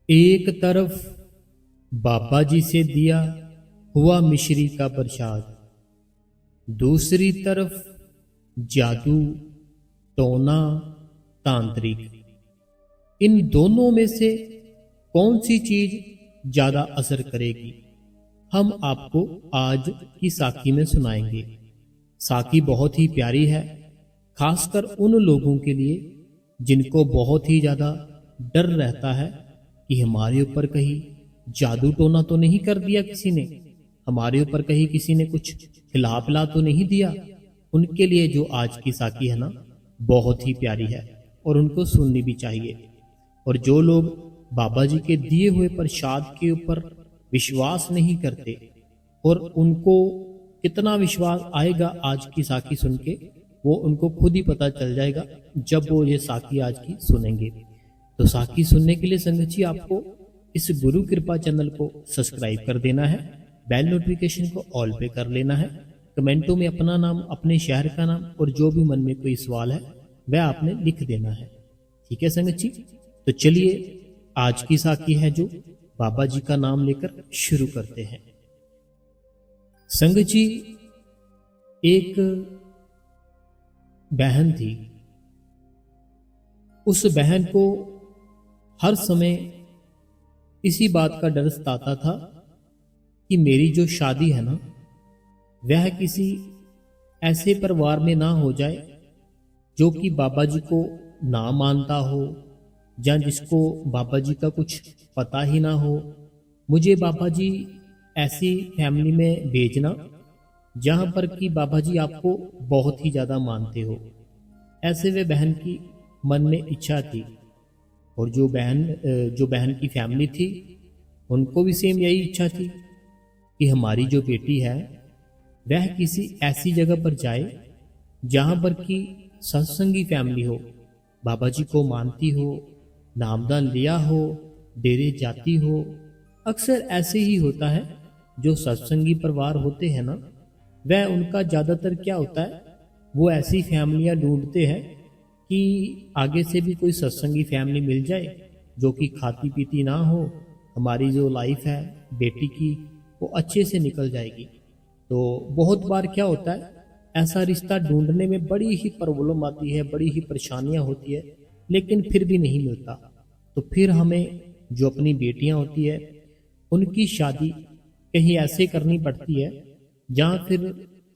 एक तरफ बाबा जी से दिया हुआ मिश्री का प्रसाद, दूसरी तरफ जादू, टोना, तांत्रिक। इन दोनों में से कौन सी चीज ज्यादा असर करेगी, हम आपको आज की साखी में सुनाएंगे। साखी बहुत ही प्यारी है, खासकर उन लोगों के लिए जिनको बहुत ही ज्यादा डर रहता है कि हमारे ऊपर कहीं जादू टोना तो नहीं कर दिया किसी ने, हमारे ऊपर कहीं किसी ने कुछ हिला पिला तो नहीं दिया। उनके लिए जो आज की साखी है ना, बहुत ही प्यारी है और उनको सुननी भी चाहिए। और जो लोग बाबा जी के दिए हुए प्रसाद के ऊपर विश्वास नहीं करते, और उनको कितना विश्वास आएगा आज की साखी सुन के, वो उनको खुद ही पता चल जाएगा जब वो ये साखी आज की सुनेंगे। तो साखी सुनने के लिए संगत जी आपको इस गुरु कृपा चैनल को सब्सक्राइब कर देना है, बेल नोटिफिकेशन को ऑल पे कर लेना है, कमेंटों में अपना नाम, अपने शहर का नाम और जो भी मन में कोई सवाल है वह आपने लिख देना है। ठीक है संगत जी, तो चलिए आज की साखी है जो बाबा जी का नाम लेकर शुरू करते हैं। संगत जी, एक बहन थी। उस बहन को हर समय इसी बात का डर सताता था कि मेरी जो शादी है ना, वह किसी ऐसे परिवार में ना हो जाए जो कि बाबा जी को ना मानता हो, या जिसको बाबा जी का कुछ पता ही ना हो। मुझे बाबा जी ऐसी फैमिली में भेजना जहां पर कि बाबा जी आपको बहुत ही ज़्यादा मानते हो। ऐसे वे बहन की मन में इच्छा थी। और जो बहन की फैमिली थी, उनको भी सेम यही इच्छा थी कि हमारी जो बेटी है वह किसी ऐसी जगह पर जाए जहां पर कि सत्संगी फैमिली हो, बाबा जी को मानती हो, नामदान लिया हो, डेरे जाती हो। अक्सर ऐसे ही होता है, जो सत्संगी परिवार होते हैं ना, वह उनका ज़्यादातर क्या होता है, वो ऐसी फैमिलियां ढूंढते हैं कि आगे से भी कोई सत्संगी फैमिली मिल जाए जो कि खाती पीती ना हो, हमारी जो लाइफ है बेटी की वो अच्छे से निकल जाएगी। तो बहुत बार क्या होता है, ऐसा रिश्ता ढूंढने में बड़ी ही प्रॉब्लम आती है, बड़ी ही परेशानियां होती है, लेकिन फिर भी नहीं मिलता। तो फिर हमें जो अपनी बेटियां होती है उनकी शादी कहीं ऐसे करनी पड़ती है जहाँ फिर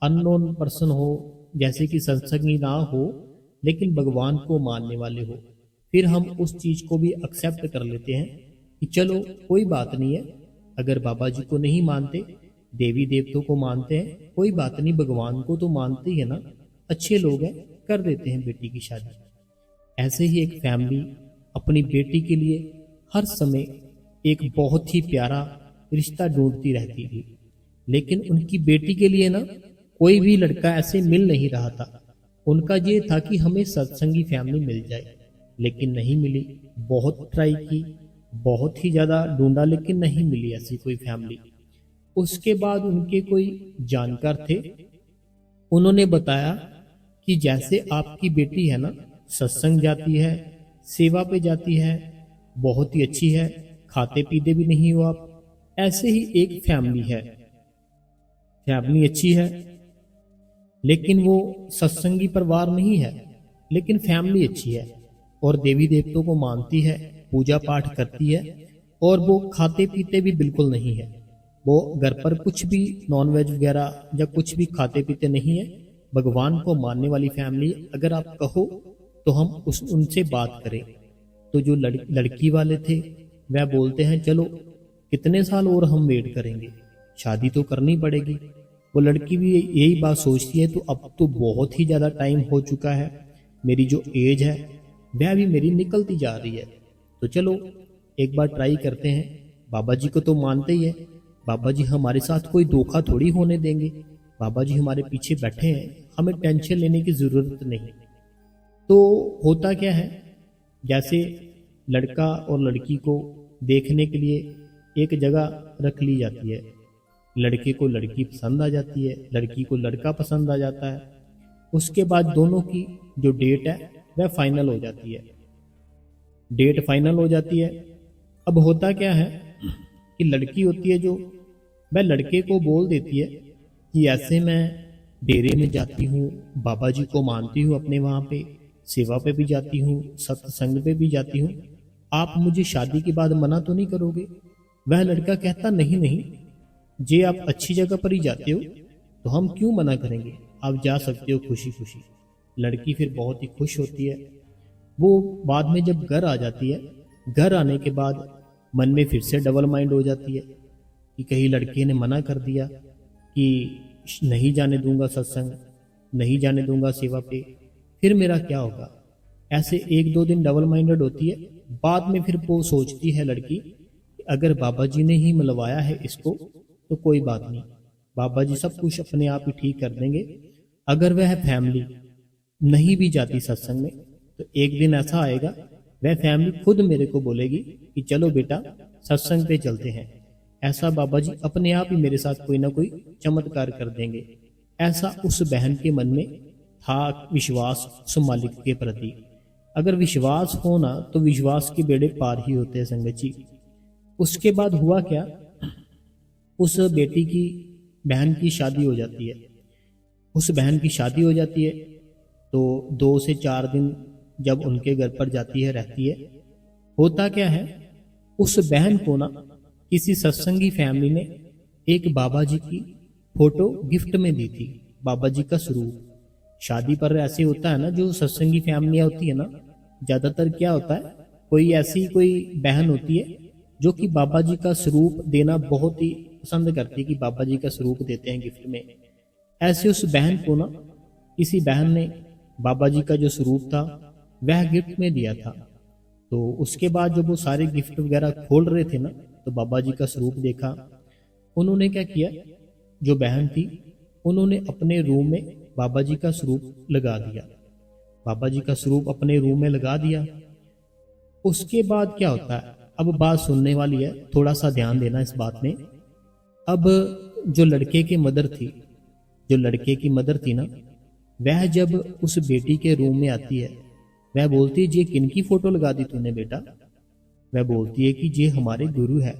अननोन पर्सन हो, जैसे कि सत्संगी ना हो लेकिन भगवान को मानने वाले हो। फिर हम उस चीज़ को भी एक्सेप्ट कर लेते हैं कि चलो कोई बात नहीं है, अगर बाबा जी को नहीं मानते, देवी देवताओं को मानते हैं, कोई बात नहीं, भगवान को तो मानते ही है ना, अच्छे लोग हैं, कर देते हैं बेटी की शादी। ऐसे ही एक फैमिली अपनी बेटी के लिए हर समय एक बहुत ही प्यारा रिश्ता ढूंढती रहती थी, लेकिन उनकी बेटी के लिए ना कोई भी लड़का ऐसे मिल नहीं रहा था। उनका ये था कि हमें सत्संगी फैमिली मिल जाए, लेकिन नहीं मिली। बहुत ट्राई की, बहुत ही ज़्यादा ढूंढा, लेकिन नहीं मिली ऐसी कोई फैमिली। उसके बाद उनके कोई जानकार थे, उन्होंने बताया कि जैसे आपकी बेटी है ना, सत्संग जाती है, सेवा पे जाती है, बहुत ही अच्छी है, खाते पीते भी नहीं हो आप, ऐसे ही एक फैमिली है, फैमिली अच्छी है, लेकिन वो सत्संगी परिवार नहीं है, लेकिन फैमिली अच्छी है और देवी देवताओं को मानती है, पूजा पाठ करती है, और वो खाते पीते भी बिल्कुल नहीं है। वो घर पर कुछ भी नॉनवेज वगैरह या कुछ भी खाते पीते नहीं है। भगवान को मानने वाली फैमिली, अगर आप कहो तो हम उनसे बात करें। तो जो लड़की वाले थे वह बोलते हैं चलो कितने साल और हम वेट करेंगे, शादी तो करनी पड़ेगी। वो लड़की भी यही बात सोचती है, तो अब तो बहुत ही ज़्यादा टाइम हो चुका है, मेरी जो एज है वह भी मेरी निकलती जा रही है, तो चलो एक बार ट्राई करते हैं। बाबा जी को तो मानते ही है, बाबा जी हमारे साथ कोई धोखा थोड़ी होने देंगे, बाबा जी हमारे पीछे बैठे हैं, हमें टेंशन लेने की ज़रूरत नहीं। तो होता क्या है, जैसे लड़का और लड़की को देखने के लिए एक जगह रख ली जाती है, लड़के को लड़की पसंद आ जाती है, लड़की को लड़का पसंद आ जाता है। उसके बाद दोनों की जो डेट है वह फाइनल हो जाती है। डेट फाइनल हो जाती है, अब होता क्या है कि लड़की होती है जो, वह लड़के को बोल देती है कि ऐसे मैं डेरे में जाती हूँ, बाबा जी को मानती हूँ, अपने वहाँ पे सेवा पे भी जाती हूँ, सत्संग पे भी जाती हूँ, आप मुझे शादी के बाद मना तो नहीं करोगे? वह लड़का कहता नहीं नहीं, जे आप अच्छी जगह पर ही जाते हो तो हम क्यों मना करेंगे, आप जा सकते हो खुशी खुशी। लड़की फिर बहुत ही खुश होती है। वो बाद में जब घर आ जाती है, घर आने के बाद मन में फिर से डबल माइंड हो जाती है कि कहीं लड़के ने मना कर दिया कि नहीं जाने दूंगा सत्संग, नहीं जाने दूंगा सेवा पे, फिर मेरा क्या होगा। ऐसे एक दो दिन डबल माइंडेड होती है। बाद में फिर वो सोचती है लड़की कि अगर बाबा जी ने ही मिलवाया है इसको तो कोई बात नहीं, बाबा जी सब कुछ अपने आप ही ठीक कर देंगे। अगर वह फैमिली नहीं भी जाती सत्संग में तो एक दिन ऐसा आएगा वह फैमिली खुद मेरे को बोलेगी कि चलो बेटा सत्संग पे चलते हैं। ऐसा बाबा जी अपने आप ही मेरे साथ कोई ना कोई चमत्कार कर देंगे। ऐसा उस बहन के मन में था विश्वास उस मालिक के प्रति। अगर विश्वास हो ना तो विश्वास के बेड़े पार ही होते हैं संगत जी। उसके बाद हुआ क्या, उस बेटी की बहन की शादी हो जाती है। उस बहन की शादी हो जाती है तो 2 से 4 दिन जब उनके घर पर जाती है, रहती है, होता क्या है उस बहन को ना किसी सत्संगी फैमिली ने एक बाबा जी की फोटो गिफ्ट में दी थी, बाबा जी का स्वरूप। शादी पर ऐसे होता है ना, जो सत्संगी फैमिलियां होती है ना, ज्यादातर क्या होता है, कोई ऐसी कोई बहन होती है जो कि बाबा जी का स्वरूप देना बहुत ही पसंद करती है कि बाबा जी का स्वरूप देते हैं गिफ्ट में। ऐसे उस बहन को ना किसी बहन ने बाबा जी का जो स्वरूप था वह गिफ्ट में दिया था। तो उसके बाद जब वो सारे गिफ्ट वगैरह खोल रहे थे ना तो बाबा जी का स्वरूप देखा। उन्होंने क्या किया, जो बहन थी उन्होंने अपने रूम में बाबा जी का स्वरूप लगा दिया। बाबा जी का स्वरूप अपने रूम में लगा दिया। उसके बाद क्या होता है, अब बात सुनने वाली है, थोड़ा सा ध्यान देना इस बात में। अब जो लड़के की मदर थी, जो लड़के की मदर थी ना, वह जब उस बेटी के रूम में आती है, वह बोलती है जी किनकी फोटो लगा दी तूने बेटा। वह बोलती है कि ये हमारे गुरु है,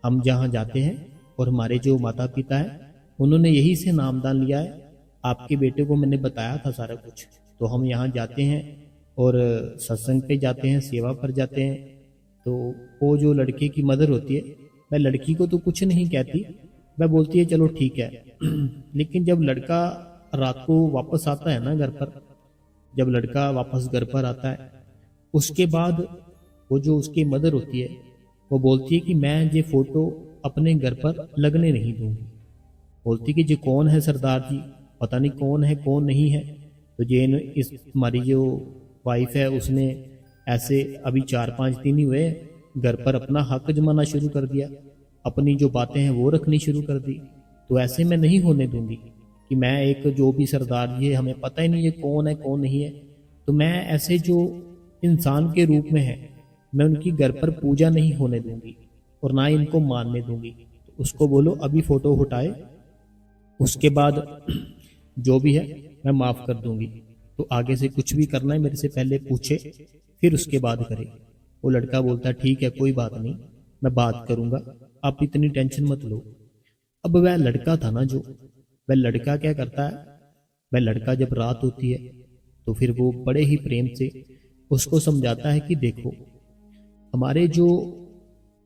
हम जहाँ जाते हैं और हमारे जो माता पिता हैं उन्होंने यही से नामदान लिया है, आपके बेटे को मैंने बताया था सारा कुछ, तो हम यहाँ जाते हैं और सत्संग पे जाते हैं, सेवा पर जाते हैं। तो वो जो लड़के की मदर होती है वह लड़की को तो कुछ नहीं कहती, वह बोलती है चलो ठीक है। लेकिन जब लड़का रात को वापस आता है ना घर पर, जब लड़का वापस घर पर आता है उसके बाद वो जो उसकी मदर होती है वो बोलती है कि मैं ये फोटो अपने घर पर लगने नहीं दूंगी। बोलती कि ये कौन है सरदार जी, पता नहीं कौन है कौन नहीं है। तो ये इस हमारी जो वाइफ है उसने ऐसे अभी 4-5 दिन ही हुए घर पर अपना हक जमाना शुरू कर दिया, अपनी जो बातें हैं वो रखनी शुरू कर दी। तो ऐसे मैं नहीं होने दूंगी कि मैं एक जो भी सरदार जी है, हमें पता ही नहीं ये कौन है कौन नहीं है, तो मैं ऐसे जो इंसान के रूप में है मैं उनकी घर पर पूजा नहीं होने दूंगी और ना ही इनको मानने दूंगी। तो उसको बोलो अभी फोटो हटाए, उसके बाद जो भी है मैं माफ कर दूंगी। तो आगे से कुछ भी करना है मेरे से पहले पूछे फिर उसके बाद करे। वो लड़का बोलता है ठीक है कोई बात नहीं, मैं बात करूंगा, आप इतनी टेंशन मत लो। अब वह लड़का था ना, जो वह लड़का क्या करता है, वह लड़का जब रात होती है तो फिर वो बड़े ही प्रेम से उसको समझाता है कि देखो हमारे जो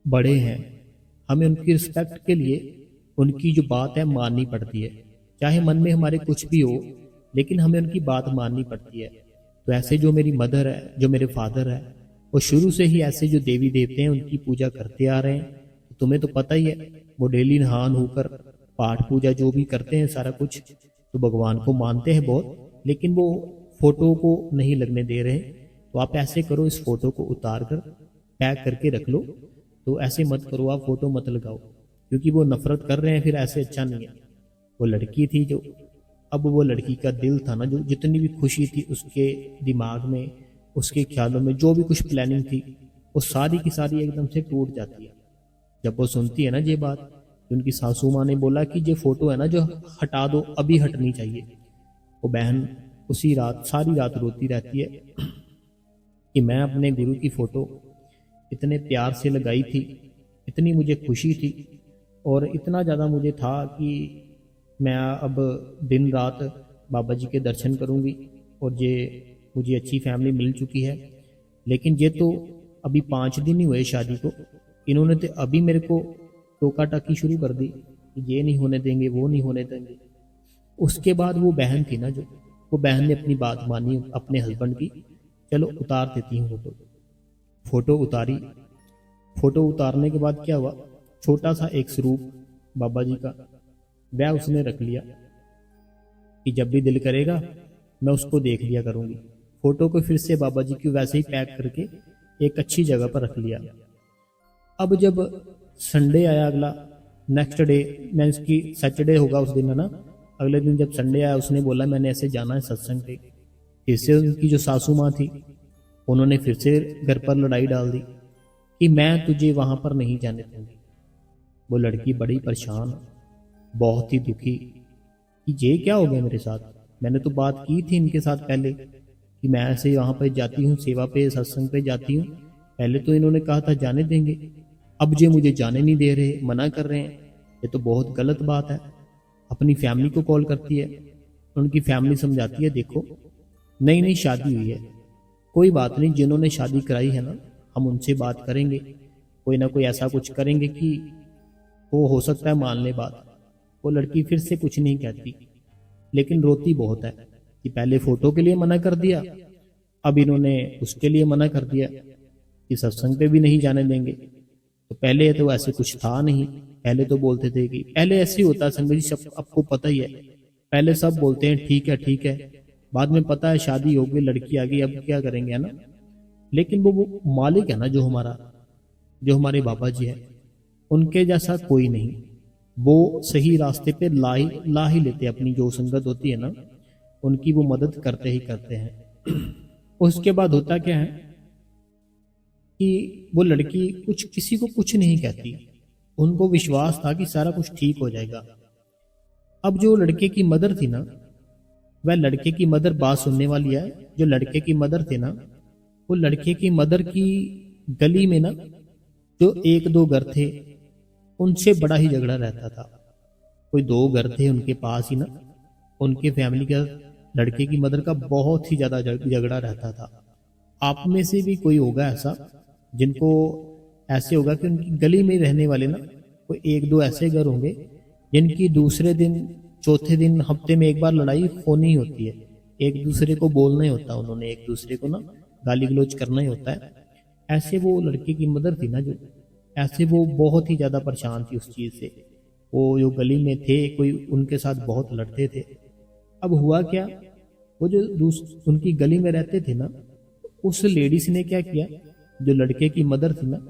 बड़े हैं हमें उनकी रिस्पेक्ट के लिए उनकी जो बात है माननी पड़ती है, चाहे मन में हमारे कुछ भी हो लेकिन हमें उनकी बात माननी पड़ती है। तो ऐसे जो मेरी मदर है, जो मेरे फादर है, वो शुरू से ही ऐसे जो देवी देवते हैं उनकी पूजा करते आ रहे हैं। तुम्हें तो पता ही है वो डेली नहा होकर पाठ पूजा जो भी करते हैं सारा कुछ, तो भगवान को मानते हैं बहुत, लेकिन वो फोटो को नहीं लगने दे रहे। तो आप ऐसे करो, इस फोटो को उतार कर पैक करके रख लो। तो ऐसे मत करो, आप फोटो मत लगाओ, क्योंकि वो नफरत कर रहे हैं, फिर ऐसे अच्छा नहीं है। वो लड़की थी जो, अब वो लड़की का दिल था ना, जो जितनी भी खुशी थी उसके दिमाग में, उसके ख्यालों में, जो भी कुछ प्लानिंग थी वो सारी की सारी एकदम से टूट जाती है जब वो सुनती है ना ये बात। उनकी सासू माँ ने बोला कि ये फोटो है ना जो हटा दो, अभी हटनी चाहिए। वो बहन उसी रात सारी रात रोती रहती है कि मैं अपने गुरु की फोटो इतने प्यार से लगाई थी, इतनी मुझे खुशी थी और इतना ज़्यादा मुझे था कि मैं अब दिन रात बाबा जी के दर्शन करूंगी और ये मुझे अच्छी फैमिली मिल चुकी है। लेकिन ये तो अभी 5 दिन ही हुए शादी को, इन्होंने तो अभी मेरे को टोका टाकी शुरू कर दी कि ये नहीं होने देंगे, वो नहीं होने देंगे। उसके बाद वो बहन थी ना, जो वो बहन ने अपनी बात मानी अपने हस्बैंड की, चलो उतार देती हूँ फोटो। फोटो उतारी। फोटो उतारने के बाद क्या हुआ, छोटा सा एक स्वरूप बाबा जी का वह उसने रख लिया कि जब भी दिल करेगा मैं उसको देख लिया करूंगी। फोटो को फिर से बाबा जी की वैसे ही पैक करके एक अच्छी जगह पर रख लिया। अब जब संडे आया अगला, नेक्स्ट डे, मैं इसकी सैटरडे होगा उस दिन है ना, अगले दिन जब संडे आया उसने बोला मैंने ऐसे जाना है सत्संग पे। फिर से उनकी जो सासू माँ थी उन्होंने फिर से घर पर लड़ाई डाल दी कि मैं तुझे वहां पर नहीं जाने दूंगी। वो लड़की बड़ी परेशान, बहुत ही दुखी कि ये क्या हो गया मेरे साथ। मैंने तो बात की थी इनके साथ पहले कि मैं ऐसे वहां पर जाती हूँ, सेवा पे सत्संग पे जाती हूँ, पहले तो इन्होंने कहा था जाने देंगे, अब ये मुझे जाने नहीं दे रहे, मना कर रहे हैं, ये तो बहुत गलत बात है। अपनी फैमिली को कॉल करती है, उनकी फैमिली समझाती है देखो नई नई शादी हुई है, कोई बात नहीं, जिन्होंने शादी कराई है ना हम उनसे बात करेंगे, कोई ना कोई ऐसा कुछ करेंगे कि वो हो सकता है मान ले बात। वो लड़की फिर से कुछ नहीं कहती, लेकिन रोती बहुत है कि पहले फोटो के लिए मना कर दिया, अब इन्होंने उसके लिए मना कर दिया कि सत्संग पे भी नहीं जाने देंगे। तो पहले तो ऐसे कुछ था नहीं, पहले तो बोलते थे कि पहले ऐसे ही होता संगत जी, सब आपको पता ही है, पहले सब बोलते हैं ठीक है, बाद में पता है शादी हो गई, लड़की आ गई, अब क्या करेंगे, है ना। लेकिन वो मालिक है ना जो हमारा, जो हमारे बाबा जी है, उनके जैसा कोई नहीं। वो सही रास्ते पे ला ही लेते, अपनी जो संगत होती है ना उनकी वो मदद करते ही करते हैं। उसके बाद होता क्या है कि वो लड़की कुछ किसी को कुछ नहीं कहती, उनको विश्वास था कि सारा कुछ ठीक हो जाएगा। अब जो लड़के की मदर थी ना, वह लड़के की मदर, बात सुनने वाली है, जो लड़के की मदर थी ना, वो लड़के की मदर की गली में ना जो एक दो घर थे उनसे बड़ा ही झगड़ा रहता था। कोई 2 घर थे उनके पास ही ना, उनके फैमिली का, लड़के की मदर का बहुत ही ज्यादा झगड़ा रहता था। आप में से भी कोई होगा ऐसा जिनको ऐसे होगा कि उनकी गली में रहने वाले ना कोई 1-2 ऐसे घर होंगे जिनकी दूसरे दिन, चौथे दिन, हफ्ते में एक बार लड़ाई होनी ही होती है, एक दूसरे को बोलना ही होता है, उन्होंने एक दूसरे को ना गाली गलौज करना ही होता है। ऐसे वो लड़के की मदर थी ना जो, ऐसे वो बहुत ही ज्यादा परेशान थी उस चीज से। वो जो गली में थे कोई उनके साथ बहुत लड़ते थे। अब हुआ क्या, वो जो उनकी गली में रहते थे ना, उस लेडीज ने क्या किया, जो लड़के की मदर थी ना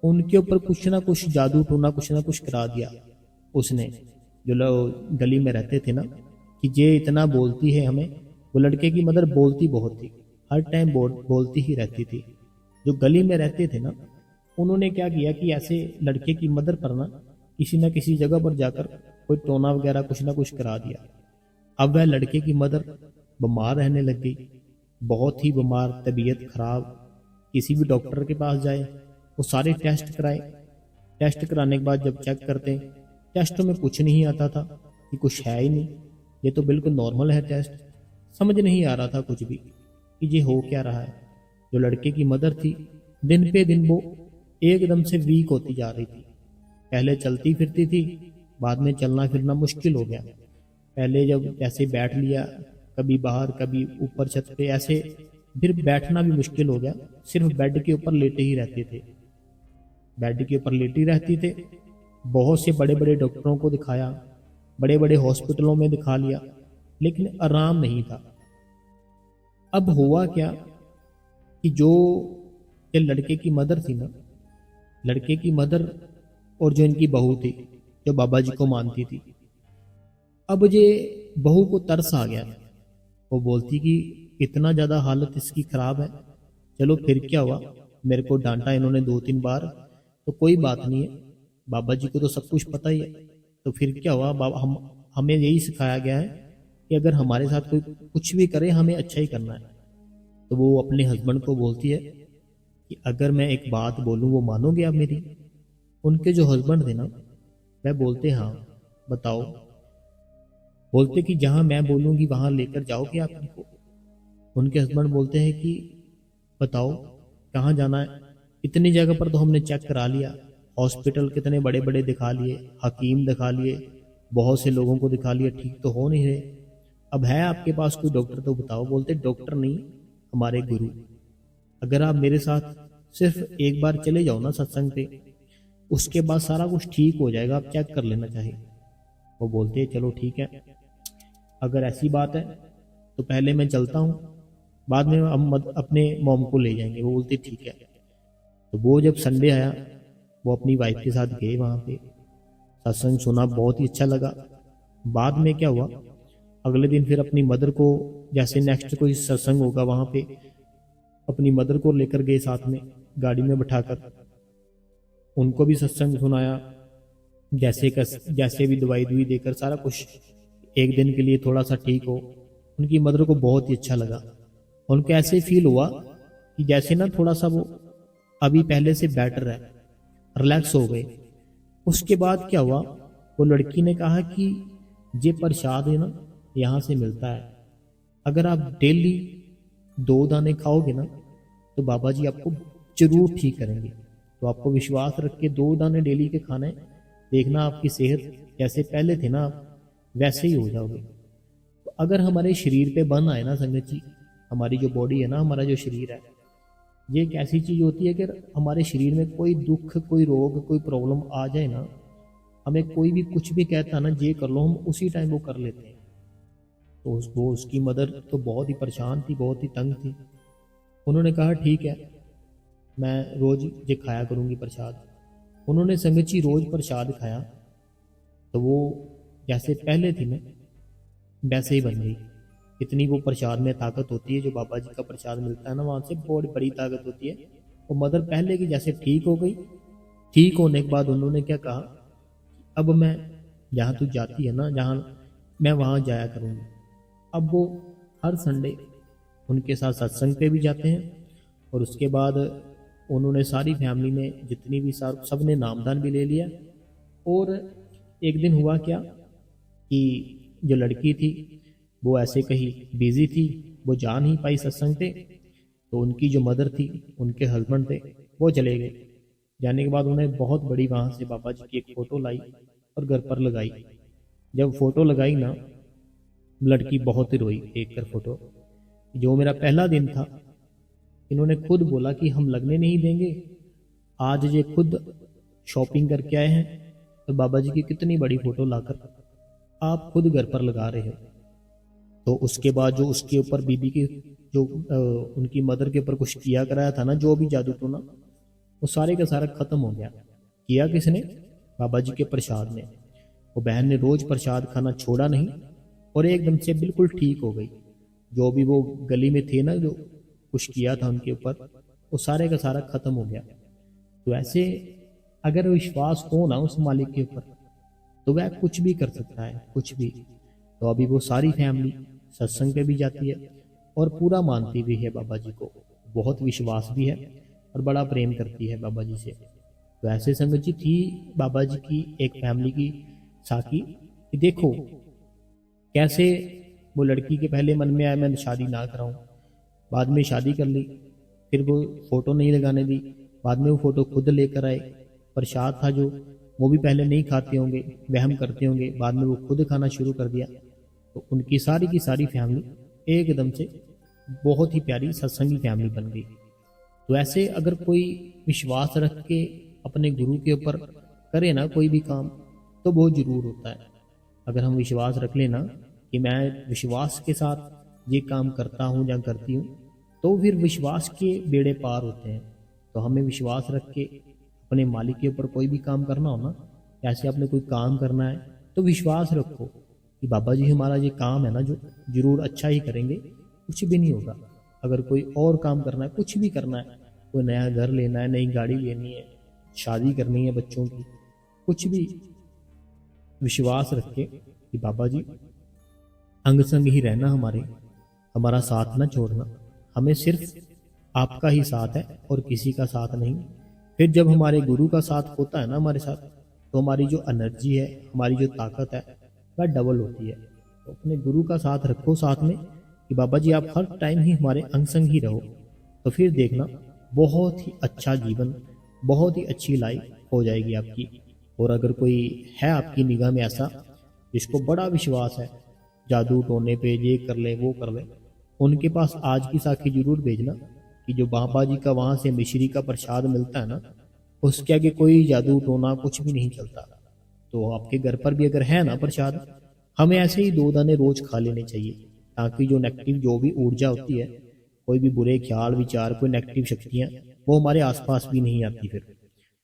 उनके ऊपर कुछ ना कुछ जादू टोना कुछ ना कुछ करा दिया उसने, जो लोग गली में रहते थे ना, कि ये इतना बोलती है हमें। वो लड़के की मदर बोलती बहुत थी, हर टाइम बोलती ही रहती थी। जो गली में रहते थे ना उन्होंने क्या किया कि ऐसे लड़के की मदर पर ना किसी जगह पर जाकर कोई टोना वगैरह कुछ ना कुछ करा दिया। अब वह लड़के की मदर बीमार रहने लग गई, बहुत ही बीमार, तबीयत खराब। किसी भी डॉक्टर के पास जाए, वो सारे टेस्ट कराए, टेस्ट कराने के बाद जब चेक करते हैं, टेस्टों में कुछ नहीं आता था, कि कुछ है ही नहीं, ये तो बिल्कुल नॉर्मल है टेस्ट। समझ नहीं आ रहा था कुछ भी कि ये हो क्या रहा है। जो लड़के की मदर थी, दिन पे दिन वो एकदम से वीक होती जा रही थी। पहले चलती फिरती थी, बाद में चलना फिरना मुश्किल हो गया। पहले जब ऐसे बैठ लिया, कभी बाहर कभी ऊपर छत पे ऐसे, फिर बैठना भी मुश्किल हो गया, सिर्फ बेड के ऊपर लेटे ही रहते थे, बेड के ऊपर लेटी रहती थे। बहुत से बड़े बड़े डॉक्टरों को दिखाया, बड़े बड़े हॉस्पिटलों में दिखा लिया, लेकिन आराम नहीं था। अब हुआ क्या कि जो ये लड़के की मदर थी ना, लड़के की मदर और जो इनकी बहू थी, जो बाबा जी को मानती थी, अब ये बहू को तरस आ गया। वो बोलती कि इतना ज़्यादा हालत इसकी ख़राब है, चलो फिर क्या हुआ, मेरे को डांटा इन्होंने 2-3 बार, तो कोई बात नहीं है, बाबा जी को तो सब कुछ पता ही है, तो फिर क्या हुआ, हमें यही सिखाया गया है कि अगर हमारे साथ कोई कुछ भी करे हमें अच्छा ही करना है। तो वो अपने हस्बैंड को बोलती है कि अगर मैं एक बात बोलूँ वो मानोगे आप मेरी? उनके जो हस्बैंड थे ना, वह बोलते हाँ बताओ। बोलते कि जहाँ मैं बोलूँगी वहाँ लेकर जाओगे आप इनको? उनके हस्बैंड बोलते हैं कि बताओ कहाँ जाना है? इतनी जगह पर तो हमने चेक करा लिया, हॉस्पिटल कितने बड़े बड़े दिखा लिए, हकीम दिखा लिए, बहुत से लोगों को दिखा लिया, ठीक तो हो नहीं रहे। अब है आपके पास कोई डॉक्टर तो बताओ। बोलते डॉक्टर नहीं, हमारे गुरु। अगर आप मेरे साथ सिर्फ एक बार चले जाओ ना सत्संग पे, उसके बाद सारा कुछ ठीक हो जाएगा, आप चेक कर लेना चाहिए। वो बोलते हैं चलो ठीक है, अगर ऐसी बात है तो पहले मैं चलता हूँ, बाद में हम अपने मॉम को ले जाएंगे। वो बोलते ठीक है। तो वो जब संडे आया, वो अपनी वाइफ के साथ गए वहाँ पे, सत्संग सुना, बहुत ही अच्छा लगा। बाद में क्या हुआ, अगले दिन फिर अपनी मदर को, जैसे नेक्स्ट कोई सत्संग होगा वहाँ पे, अपनी मदर को लेकर गए साथ में गाड़ी में बैठाकर, उनको भी सत्संग सुनाया। जैसे भी दवाई दुई देकर सारा कुछ एक दिन के लिए थोड़ा सा ठीक हो। उनकी मदर को बहुत ही अच्छा लगा। उनको ऐसे फील हुआ कि जैसे ना थोड़ा सा वो अभी पहले से बेटर है, रिलैक्स हो गए। उसके बाद क्या हुआ, वो लड़की ने कहा कि ये प्रसाद है ना, यहाँ से मिलता है, अगर आप डेली 2 दाने खाओगे ना तो बाबा जी आपको जरूर ठीक करेंगे। तो आपको विश्वास रख के 2 दाने डेली के खाने, देखना आपकी सेहत जैसे पहले थे ना आप वैसे ही हो जाओगे। तो अगर हमारे शरीर पे बन आए ना संगत जी, हमारी जो बॉडी है ना, हमारा जो शरीर है, ये एक ऐसी चीज होती है कि हमारे शरीर में कोई दुख, कोई रोग, कोई प्रॉब्लम आ जाए ना, हमें कोई भी कुछ भी कहता ना ये कर लो, हम उसी टाइम वो कर लेते हैं। तो वो उसकी मदर तो बहुत ही परेशान थी, बहुत ही तंग थी। उन्होंने कहा ठीक है, मैं रोज ये खाया करूंगी प्रसाद। उन्होंने संगत जी रोज प्रसाद खाया, तो वो जैसे पहले थी ना वैसे ही बन गई। इतनी वो प्रसाद में ताकत होती है, जो बाबा जी का प्रसाद मिलता है ना वहाँ से, बहुत बड़ी ताकत होती है। वो मदर पहले की जैसे ठीक हो गई। ठीक होने के बाद उन्होंने क्या कहा, अब मैं, जहाँ तू जाती है ना, जहाँ मैं वहाँ जाया करूँगी। अब वो हर संडे उनके साथ सत्संग पे भी जाते हैं। और उसके बाद उन्होंने सारी फैमिली में जितनी भी सब ने नामदान भी ले लिया। और एक दिन हुआ क्या कि जो लड़की थी वो ऐसे कहीं बिजी थी, वो जा नहीं पाई सत्संग पे। तो उनकी जो मदर थी, उनके हस्बैंड थे, वो चले गए। जाने के बाद उन्हें बहुत बड़ी वहां से बाबा जी की एक फोटो लाई और घर पर लगाई। जब फोटो लगाई ना, लड़की बहुत ही रोई देख कर फोटो। जो मेरा पहला दिन था, इन्होंने खुद बोला कि हम लगने नहीं देंगे। आज ये खुद शॉपिंग करके आए हैं, तो बाबा जी की कितनी बड़ी फोटो लाकर आप खुद घर पर लगा रहे हो। तो उसके बाद जो उसके ऊपर बीबी की जो उनकी मदर के ऊपर कुछ किया कराया था ना, जो भी जादू टोना, वो सारे का सारा खत्म हो गया। किया किसने? बाबा जी के प्रसाद ने। वो बहन ने रोज प्रसाद खाना छोड़ा नहीं, और एकदम से बिल्कुल ठीक हो गई। जो भी वो गली में थे ना, जो कुछ किया था उनके ऊपर, वो सारे का सारा खत्म हो गया। तो ऐसे अगर विश्वास हो ना उस मालिक के ऊपर, तो वह कुछ भी कर सकता है, कुछ भी। तो अभी वो सारी फैमिली सत्संग पे भी जाती है और पूरा मानती भी है बाबा जी को, बहुत विश्वास भी है और बड़ा प्रेम करती है बाबा जी से। तो ऐसे संगत जी थी बाबा जी की एक फैमिली की साखी, कि देखो कैसे वो लड़की के पहले मन में आया मैं शादी ना कराऊं, बाद में शादी कर ली। फिर वो फोटो नहीं लगाने दी, बाद में वो फोटो खुद लेकर आए। प्रसाद था जो, वो भी पहले नहीं खाते होंगे, वहम करते होंगे, बाद में वो खुद खाना शुरू कर दिया। तो उनकी सारी की सारी फैमिली एकदम से बहुत ही प्यारी सत्संगी फैमिली बन गई। तो ऐसे अगर कोई विश्वास रख के अपने गुरु के ऊपर करे ना कोई भी काम, तो बहुत जरूर होता है। अगर हम विश्वास रख लेना कि मैं विश्वास के साथ ये काम करता हूँ या करती हूँ, तो फिर विश्वास के बेड़े पार होते हैं। तो हमें विश्वास रख के अपने मालिक के ऊपर कोई भी काम करना हो ना, जैसे आपने कोई काम करना है, तो विश्वास रखो कि बाबा जी हमारा ये काम है ना जो, जरूर अच्छा ही करेंगे, कुछ भी नहीं होगा। अगर कोई और काम करना है, कुछ भी करना है, कोई नया घर लेना है, नई गाड़ी लेनी है, शादी करनी है बच्चों की, कुछ भी, विश्वास रख के कि बाबा जी अंग संग ही रहना, हमारा साथ ना छोड़ना, हमें सिर्फ आपका ही साथ है और किसी का साथ नहीं। फिर जब हमारे गुरु का साथ होता है ना हमारे साथ, तो हमारी जो एनर्जी है, हमारी जो ताकत है, वह डबल होती है। तो अपने गुरु का साथ रखो साथ में, कि बाबा जी आप हर टाइम ही हमारे अंग संग ही रहो, तो फिर देखना बहुत ही अच्छा जीवन, बहुत ही अच्छी लाइफ हो जाएगी आपकी। और अगर कोई है आपकी निगाह में ऐसा जिसको बड़ा विश्वास है जादू टोने पे, ये कर ले वो कर ले, उनके पास आज की साखी जरूर भेजना, कि जो बाबा जी का वहाँ से मिश्री का प्रसाद मिलता है ना, उसके आगे कोई जादू टोना कुछ भी नहीं चलता। तो आपके घर पर भी अगर है ना प्रसाद, हमें ऐसे ही 2 दाने रोज खा लेने चाहिए, ताकि जो नेगेटिव जो भी ऊर्जा होती है, कोई भी बुरे ख्याल विचार, कोई नेगेटिव शक्तियाँ, वो हमारे आसपास भी नहीं आती। फिर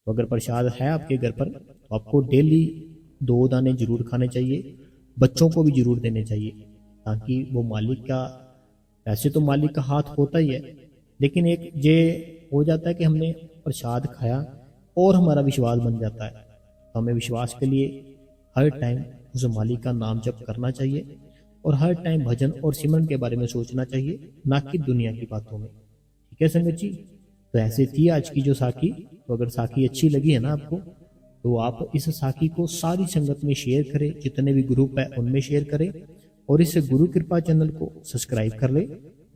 तो अगर प्रसाद है आपके घर पर, तो आपको डेली 2 दाने जरूर खाने चाहिए, बच्चों को भी जरूर देने चाहिए, ताकि वो मालिक का, वैसे तो मालिक का हाथ होता ही है, लेकिन एक ये हो जाता है कि हमने प्रसाद खाया और हमारा विश्वास बन जाता है। तो हमें विश्वास के लिए हर टाइम उस मालिक का नाम जप करना चाहिए, और हर टाइम भजन और सिमरन के बारे में सोचना चाहिए, ना कि दुनिया की बातों में। ठीक है संगत जी, तो ऐसे थी आज की जो साखी। तो अगर साखी अच्छी लगी है ना आपको, तो आप इस साखी को सारी संगत में शेयर करें, जितने भी ग्रुप है उनमें शेयर करें, और इस गुरु कृपा चैनल को सब्सक्राइब कर ले,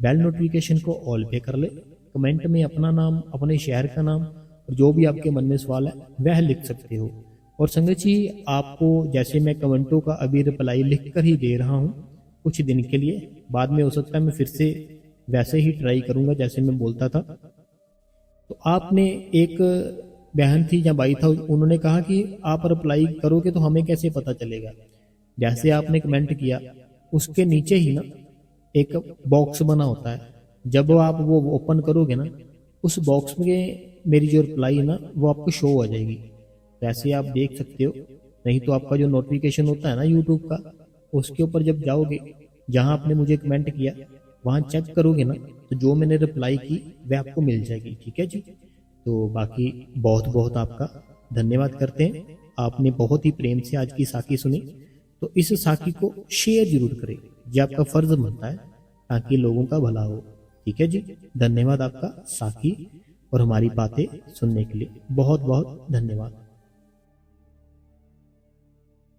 बेल नोटिफिकेशन को ऑल पे कर ले, कमेंट में अपना नाम, अपने शहर का नाम और जो भी आपके मन में सवाल है वह लिख सकते हो। और संगत जी, आपको जैसे मैं कमेंटों का अभी रिप्लाई लिख कर ही दे रहा हूँ कुछ दिन के लिए, बाद में हो सकता है मैं फिर से वैसे ही ट्राई करूंगा जैसे मैं बोलता था। तो आपने एक बहन थी या भाई था, उन्होंने कहा कि आप रिप्लाई करोगे तो हमें कैसे पता चलेगा। जैसे आपने कमेंट किया, उसके नीचे ही ना एक बॉक्स बना होता है, जब आप वो ओपन करोगे ना, उस बॉक्स में मेरी जो रिप्लाई है ना वो आपको शो हो जाएगी। वैसे आप देख सकते हो, नहीं तो आपका जो नोटिफिकेशन होता है ना यूट्यूब का, उसके ऊपर जब जाओगे, जहां आपने मुझे कमेंट किया वहां चेक करोगे ना, तो जो मैंने रिप्लाई की वह आपको मिल जाएगी। ठीक है जी, तो बाकी बहुत बहुत आपका धन्यवाद करते हैं, आपने बहुत ही प्रेम से आज की साखी सुनी। तो इस साखी को शेयर जरूर करें, ये आपका फर्ज बनता है, ताकि लोगों का भला हो। ठीक है जी, धन्यवाद आपका साखी और हमारी बातें सुनने के लिए, बहुत बहुत धन्यवाद।